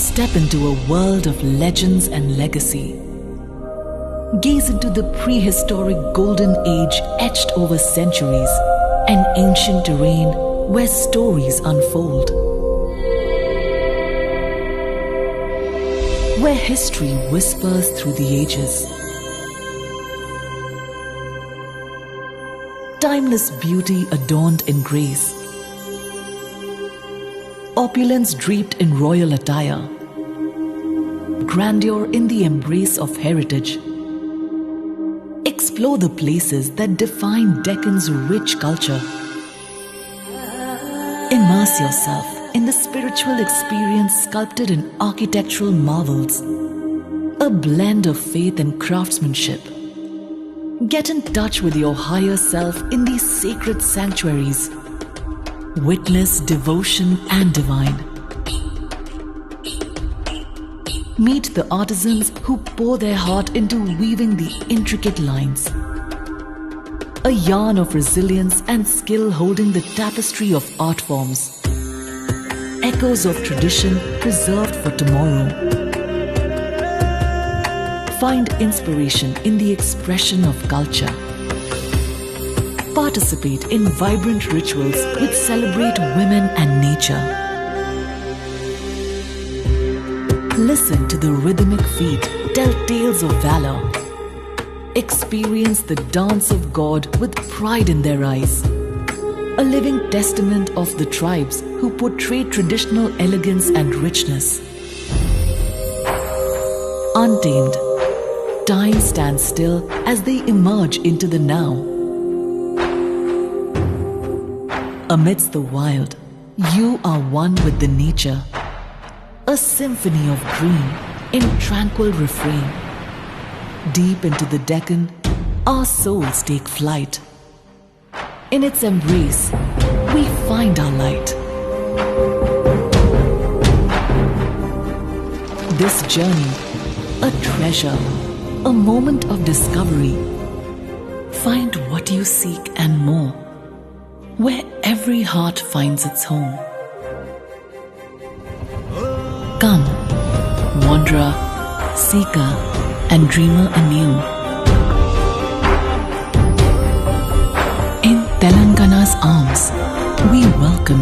Step into a world of legends and legacy. Gaze into the prehistoric golden age etched over centuries, an ancient terrain where stories unfold. Where history whispers through the ages. Timeless beauty adorned in grace. Opulence draped in royal attire. Grandeur in the embrace of heritage. Explore the places that define Deccan's rich culture. Immerse yourself in the spiritual experience sculpted in architectural marvels, a blend of faith and craftsmanship. Get in touch with your higher self in these sacred sanctuaries. Witness devotion and divine. Meet the artisans who pour their heart into weaving the intricate lines. A yarn of resilience and skill holding the tapestry of art forms. Echoes of tradition preserved for tomorrow. Find inspiration in the expression of culture. Participate in vibrant rituals which celebrate women and nature. Listen to the rhythmic feet tell tales of valor. Experience the dance of God with pride in their eyes. A living testament of the tribes who portray traditional elegance and richness. Untamed, time stands still as they emerge into the now. Amidst the wild, you are one with the nature. A symphony of green in tranquil refrain. Deep into the Deccan, our souls take flight. In its embrace, we find our light. This journey, a treasure, a moment of discovery. Find what you seek and more, where every heart finds its home. Come, wanderer, seeker, and dreamer anew. In Telangana's arms, we welcome